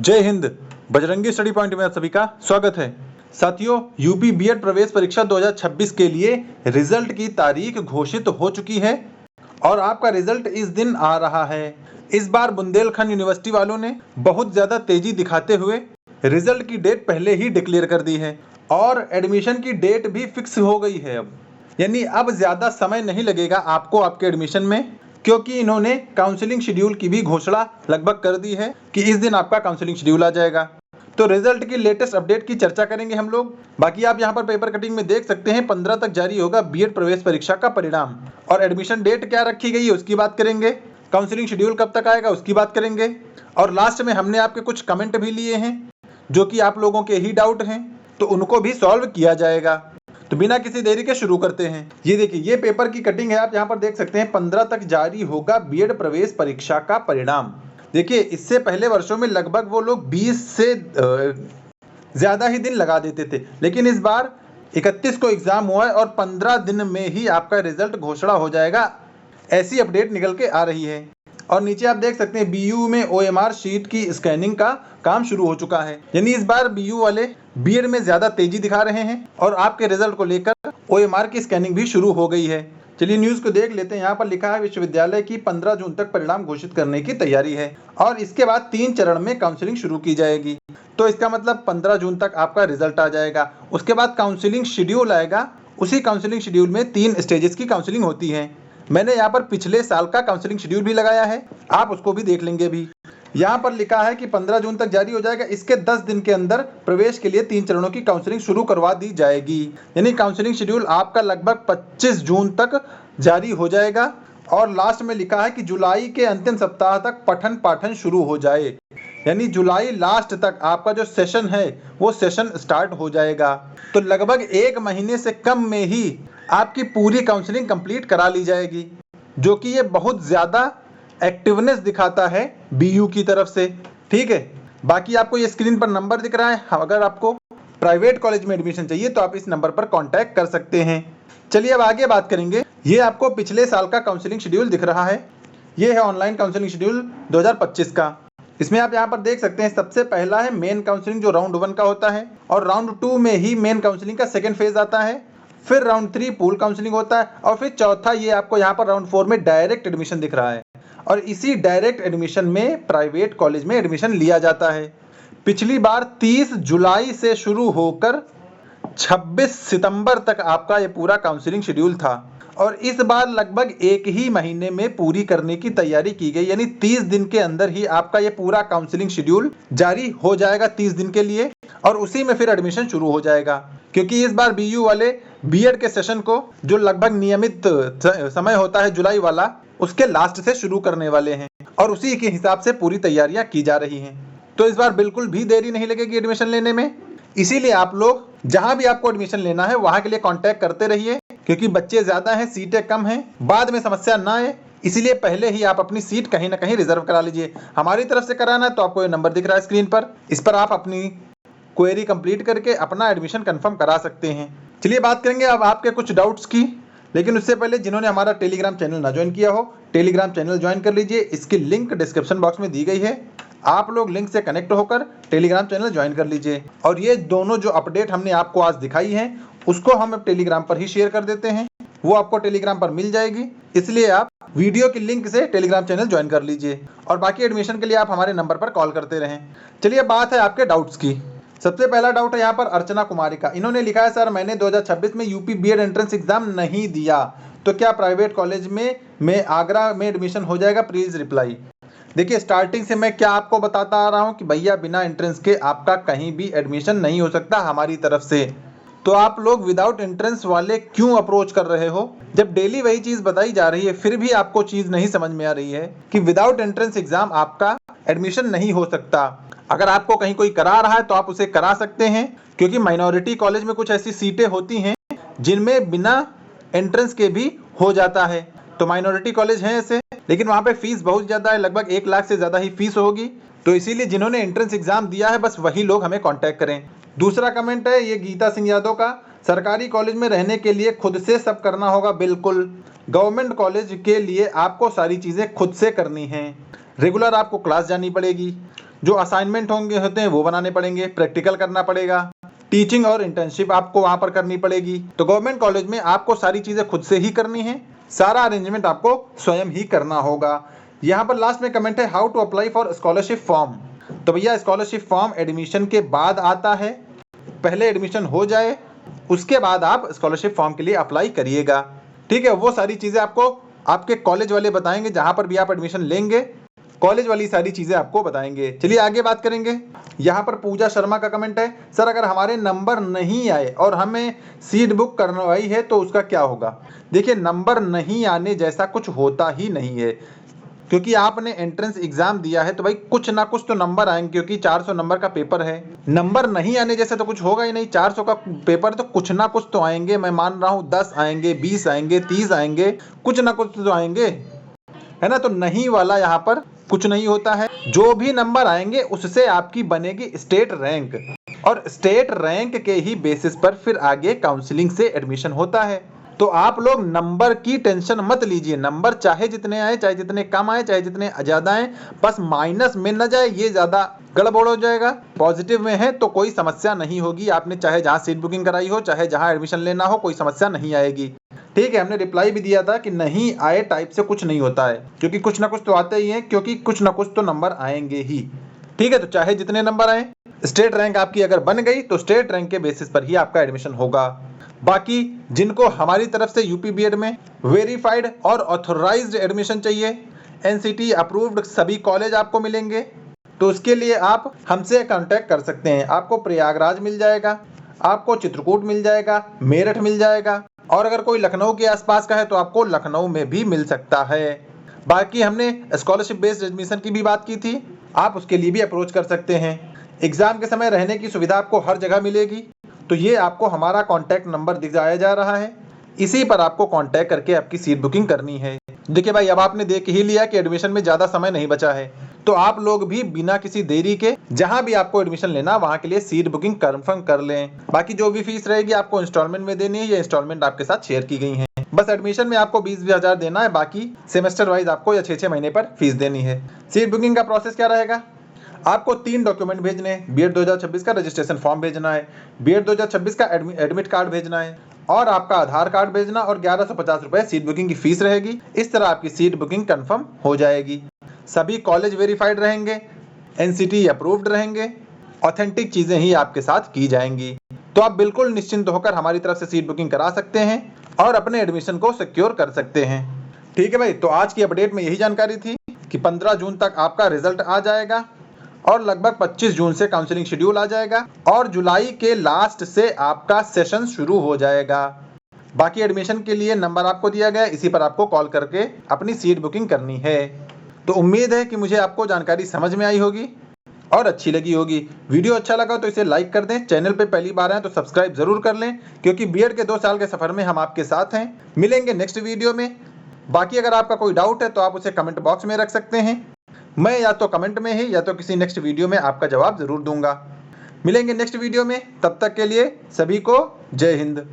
जय Hind. Bajrangi study point में आप सभी का स्वागत है। साथियों, यूपी बीएड प्रवेश परीक्षा 2026 के लिए रिजल्ट की तारीख घोषित हो चुकी है और आपका रिजल्ट इस दिन आ रहा है। इस बार बुंदेलखंड यूनिवर्सिटी वालों ने बहुत ज़्यादा तेजी दिखाते हुए रिजल्ट की डेट पहले ही डिक्लेयर कर दी है और एडमिशन की डेट भी फिक्स हो गई है। अब यानी अब ज़्यादा समय नहीं लगेगा आपको आपके एडमिशन में, क्योंकि इन्होंने काउंसलिंग शेड्यूल की भी घोषणा लगभग कर दी है कि इस दिन आपका काउंसलिंग शेड्यूल आ जाएगा। तो रिजल्ट की लेटेस्ट अपडेट की चर्चा करेंगे हम लोग। बाकी आप यहाँ पर पेपर कटिंग में देख सकते हैं 15 तक जारी होगा बीएड प्रवेश परीक्षा का परिणाम और एडमिशन डेट क्या रखी गई है उसकी बात करेंगे। काउंसलिंग शेड्यूल कब तक आएगा उसकी बात करेंगे और लास्ट में हमने आपके कुछ कमेंट भी लिए हैं जो कि आप लोगों के ही डाउट हैं, तो उनको भी सॉल्व किया जाएगा। तो बिना किसी देरी के शुरू करते हैं। ये देखिए, ये पेपर की कटिंग है, आप यहाँ पर देख सकते हैं 15 तक जारी होगा बीएड प्रवेश परीक्षा का परिणाम। देखिए, इससे पहले वर्षों में लगभग वो लोग 20 से ज़्यादा ही दिन लगा देते थे, लेकिन इस बार 31 को एग्ज़ाम हुआ है और 15 दिन में ही आपका रिजल्ट घोषणा हो जाएगा, ऐसी अपडेट निकल के आ रही है। और नीचे आप देख सकते हैं बीयू में ओएमआर शीट की स्कैनिंग का काम शुरू हो चुका है। यानी इस बार बीयू वाले बीएड में ज़्यादा तेजी दिखा रहे हैं और आपके रिजल्ट को लेकर ओएमआर की स्कैनिंग भी शुरू हो गई है। चलिए न्यूज़ को देख लेते हैं। यहाँ पर लिखा है विश्वविद्यालय की 15 जून तक परिणाम घोषित करने की तैयारी है और इसके बाद 3 चरण में काउंसलिंग शुरू की जाएगी। तो इसका मतलब 15 जून तक आपका रिजल्ट आ जाएगा। उसके बाद काउंसलिंग शेड्यूल आएगा। उसी काउंसलिंग शेड्यूल में 3 स्टेजेस की काउंसलिंग होती है। मैंने यहाँ पर पिछले साल का काउंसलिंग शेड्यूल भी लगाया है, आप उसको भी देख लेंगे भी। यहाँ पर लिखा है कि 15 जून तक जारी हो जाएगा। इसके 10 दिन के अंदर प्रवेश के लिए 3 चरणों की काउंसलिंग शुरू करवा दी जाएगी। यानी काउंसलिंग शेड्यूल आपका लगभग 25 जून तक जारी हो जाएगा और लास्ट में लिखा है कि जुलाई के अंतिम सप्ताह तक पठन पाठन शुरू हो जाए। यानी जुलाई लास्ट तक आपका जो सेशन है वो सेशन स्टार्ट हो जाएगा। तो लगभग 1 महीने से कम में ही आपकी पूरी काउंसलिंग कंप्लीट करा ली जाएगी, जो कि ये बहुत ज़्यादा एक्टिवनेस दिखाता है बीयू की तरफ से। ठीक है, बाकी आपको ये स्क्रीन पर नंबर दिख रहा है। अगर आपको प्राइवेट कॉलेज में एडमिशन चाहिए तो आप इस नंबर पर कांटेक्ट कर सकते हैं। चलिए अब आगे बात करेंगे। ये आपको पिछले साल का काउंसलिंग शेड्यूल दिख रहा है। ये है ऑनलाइन काउंसलिंग शेड्यूल 2025 का। इसमें आप यहाँ पर देख सकते हैं सबसे पहला है मेन काउंसलिंग जो राउंड 1 का होता है और राउंड 2 में ही मेन काउंसलिंग का सेकेंड फेज आता है। फिर राउंड 3 पूल काउंसलिंग होता है और फिर चौथा ये आपको यहाँ पर राउंड 4 में डायरेक्ट एडमिशन दिख रहा है और इसी डायरेक्ट एडमिशन में प्राइवेट कॉलेज में एडमिशन लिया जाता है। पिछली बार 30 जुलाई से शुरू होकर 26 सितंबर तक आपका ये पूरा काउंसलिंग शेड्यूल था और इस बार लगभग 1 ही महीने में पूरी करने की तैयारी की गई। यानी 30 दिन के अंदर ही आपका ये पूरा काउंसलिंग शेड्यूल जारी हो जाएगा 30 दिन के लिए और उसी में फिर एडमिशन शुरू हो जाएगा, क्योंकि इस बार बीयू वाले बीएड के सेशन को जो लगभग नियमित समय होता है जुलाई वाला, उसके लास्ट से शुरू करने वाले हैं और उसी के हिसाब से पूरी तैयारियां की जा रही हैं। तो इस बार बिल्कुल भी देरी नहीं लगेगी एडमिशन लेने में। इसीलिए आप लोग जहां भी आपको एडमिशन लेना है वहां के लिए कांटेक्ट करते रहिए, क्योंकि बच्चे ज़्यादा हैं, सीटें कम हैं, बाद में समस्या ना आए, इसीलिए पहले ही आप अपनी सीट कहीं ना कहीं रिजर्व करा लीजिए। हमारी तरफ से कराना है तो आपको ये नंबर दिख रहा है स्क्रीन पर, इस पर आप अपनी क्वेरी कंप्लीट करके अपना एडमिशन कंफर्म करा सकते हैं। चलिए बात करेंगे अब आपके कुछ डाउट्स की, लेकिन उससे पहले जिन्होंने हमारा टेलीग्राम चैनल ना ज्वाइन किया हो, टेलीग्राम चैनल ज्वाइन कर लीजिए। इसकी लिंक डिस्क्रिप्शन बॉक्स में दी गई है, आप लोग लिंक से कनेक्ट होकर टेलीग्राम चैनल ज्वाइन कर लीजिए। और ये दोनों जो अपडेट हमने आपको आज दिखाई है उसको हम अब टेलीग्राम पर ही शेयर कर देते हैं, वो आपको टेलीग्राम पर मिल जाएगी, इसलिए आप वीडियो की लिंक से टेलीग्राम चैनल ज्वाइन कर लीजिए और बाकी एडमिशन के लिए आप हमारे नंबर पर कॉल करते रहें। चलिए बात है आपके डाउट्स की। सबसे पहला डाउट है यहाँ पर अर्चना कुमारी का। इन्होंने लिखा है, सर मैंने 2026 में यूपी बीएड एंट्रेंस एग्जाम नहीं दिया तो क्या प्राइवेट कॉलेज में आगरा में एडमिशन हो जाएगा, प्लीज रिप्लाई। देखिए, स्टार्टिंग से मैं क्या आपको बताता आ रहा हूँ कि भैया बिना एंट्रेंस के आपका कहीं भी एडमिशन नहीं हो सकता हमारी तरफ से। तो आप लोग विदाउट एंट्रेंस वाले क्यों अप्रोच कर रहे हो, जब डेली वही चीज़ बताई जा रही है फिर भी आपको चीज़ नहीं समझ में आ रही है कि विदाउट एंट्रेंस एग्जाम आपका एडमिशन नहीं हो सकता। अगर आपको कहीं कोई करा रहा है तो आप उसे करा सकते हैं, क्योंकि माइनॉरिटी कॉलेज में कुछ ऐसी सीटें होती हैं जिनमें बिना एंट्रेंस के भी हो जाता है। तो माइनॉरिटी कॉलेज हैं ऐसे, लेकिन वहाँ पे फीस बहुत ज़्यादा है, लगभग 1 लाख से ज़्यादा ही फीस होगी। तो इसीलिए जिन्होंने एंट्रेंस एग्जाम दिया है बस वही लोग हमें कांटेक्ट करें। दूसरा कमेंट है ये गीता सिंह यादव का, सरकारी कॉलेज में रहने के लिए खुद से सब करना होगा। बिल्कुल, गवर्नमेंट कॉलेज के लिए आपको सारी चीज़ें खुद से करनी हैं। रेगुलर आपको क्लास जानी पड़ेगी, जो असाइनमेंट होते हैं वो बनाने पड़ेंगे, प्रैक्टिकल करना पड़ेगा, टीचिंग और इंटर्नशिप आपको वहां पर करनी पड़ेगी। तो गवर्नमेंट कॉलेज में आपको सारी चीजें खुद से ही करनी है, सारा अरेंजमेंट आपको स्वयं ही करना होगा। यहाँ पर लास्ट में कमेंट है, how to apply for scholarship form. तो भैया स्कॉलरशिप फॉर्म एडमिशन के बाद आता है, पहले एडमिशन हो जाए उसके बाद आप स्कॉलरशिप फॉर्म के लिए अप्लाई करिएगा। ठीक है, वो सारी चीजें आपको आपके कॉलेज वाले बताएंगे, जहां पर भी आप एडमिशन लेंगे कॉलेज वाली सारी चीजें आपको बताएंगे। चलिए आगे बात करेंगे। यहाँ पर पूजा शर्मा का कमेंट है, सर अगर हमारे नंबर नहीं आए और हमें सीट बुक करवाई है तो उसका क्या होगा। देखिए, नंबर नहीं आने जैसा कुछ होता ही नहीं है, क्योंकि आपने एंट्रेंस एग्जाम दिया है तो भाई कुछ ना कुछ तो नंबर आएंगे, क्योंकि 400 नंबर का पेपर है। नंबर नहीं आने जैसे तो कुछ होगा ही नहीं, 400 का पेपर तो कुछ ना कुछ तो आएंगे। मैं मान रहा हूँ 10 आएंगे, 20 आएंगे, 30 आएंगे, कुछ ना कुछ तो आएंगे, है ना। तो नहीं वाला यहाँ पर कुछ नहीं होता है। जो भी नंबर आएंगे उससे आपकी बनेगी स्टेट रैंक, और स्टेट रैंक के ही बेसिस पर फिर आगे काउंसलिंग से एडमिशन होता है। तो आप लोग नंबर की टेंशन मत लीजिए, नंबर चाहे जितने आए, चाहे जितने कम आए, चाहे जितने ज्यादा आए, बस माइनस में न जाए, ये ज्यादा गड़बड़ हो जाएगा। पॉजिटिव में है तो कोई समस्या नहीं होगी, आपने चाहे जहां सीट बुकिंग कराई हो, चाहे जहां एडमिशन लेना हो, कोई समस्या नहीं आएगी। ठीक है, हमने रिप्लाई भी दिया था कि नहीं आए टाइप से कुछ नहीं होता है, क्योंकि कुछ ना कुछ तो आते ही है, क्योंकि कुछ ना कुछ तो नंबर आएंगे ही। ठीक है, तो चाहे जितने नंबर आए, स्टेट रैंक आपकी अगर बन गई तो स्टेट रैंक के बेसिस पर ही आपका एडमिशन होगा। बाकी जिनको हमारी तरफ से यूपी बीएड में वेरीफाइड और ऑथोराइज्ड एडमिशन चाहिए, एनसीटी अप्रूव्ड सभी कॉलेज आपको मिलेंगे, तो उसके लिए आप हमसे कांटेक्ट कर सकते हैं। आपको प्रयागराज मिल जाएगा, आपको चित्रकूट मिल जाएगा, मेरठ मिल जाएगा, और अगर कोई लखनऊ के आसपास का है तो आपको लखनऊ में भी मिल सकता है। बाकी हमने स्कॉलरशिप बेस्ड एडमिशन की भी बात की थी, आप उसके लिए भी अप्रोच कर सकते हैं। एग्जाम के समय रहने की सुविधा आपको हर जगह मिलेगी। तो ये आपको हमारा कॉन्टैक्ट नंबर दिखाया जा रहा है, इसी पर आपको कॉन्टैक्ट करके आपकी सीट बुकिंग करनी है। देखिए भाई, अब आपने देख ही लिया कि एडमिशन में ज़्यादा समय नहीं बचा है, तो आप लोग भी बिना किसी देरी के जहां भी आपको एडमिशन लेना वहां के लिए सीट बुकिंग कंफर्म कर लें। बाकी जो भी फीस रहेगी आपको इंस्टॉलमेंट में देनी है, ये इंस्टॉलमेंट आपके साथ शेयर की गई है। बस एडमिशन में आपको 20,000 देना है, बाकी सेमेस्टर वाइज आपको या 6-6 महीने पर फीस देनी है। सीट बुकिंग का प्रोसेस क्या रहेगा, आपको 3 डॉक्यूमेंट भेजने हैं। बीएड 2026 का रजिस्ट्रेशन फॉर्म भेजना है, बीएड 2026 का एडमिट कार्ड भेजना है, और आपका आधार कार्ड भेजना, और 1150 रुपए सीट बुकिंग की फीस रहेगी। इस तरह आपकी सीट बुकिंग कंफर्म हो जाएगी। सभी कॉलेज वेरीफाइड रहेंगे, एनसीटी अप्रूव्ड रहेंगे, ऑथेंटिक चीजें ही आपके साथ की जाएंगी। तो आप बिल्कुल निश्चिंत होकर हमारी तरफ से सीट बुकिंग करा सकते हैं और अपने एडमिशन को सिक्योर कर सकते हैं। ठीक है भाई, तो आज की अपडेट में यही जानकारी थी कि 15 जून तक आपका रिजल्ट आ जाएगा, और लगभग 25 जून से काउंसलिंग शेड्यूल आ जाएगा, और जुलाई के लास्ट से आपका सेशन शुरू हो जाएगा। बाकी एडमिशन के लिए नंबर आपको दिया गया है, इसी पर आपको कॉल करके अपनी सीट बुकिंग करनी है। तो उम्मीद है कि मुझे आपको जानकारी समझ में आई होगी और अच्छी लगी होगी। वीडियो अच्छा लगा तो इसे लाइक कर दें, चैनल पे पहली बार आए तो सब्सक्राइब जरूर कर लें, क्योंकि बीएड के 2 साल के सफर में हम आपके साथ हैं। मिलेंगे नेक्स्ट वीडियो में। बाकी अगर आपका कोई डाउट है तो आप उसे कमेंट बॉक्स में रख सकते हैं, मैं या तो कमेंट में ही या तो किसी नेक्स्ट वीडियो में आपका जवाब जरूर दूंगा। मिलेंगे नेक्स्ट वीडियो में, तब तक के लिए सभी को जय हिंद।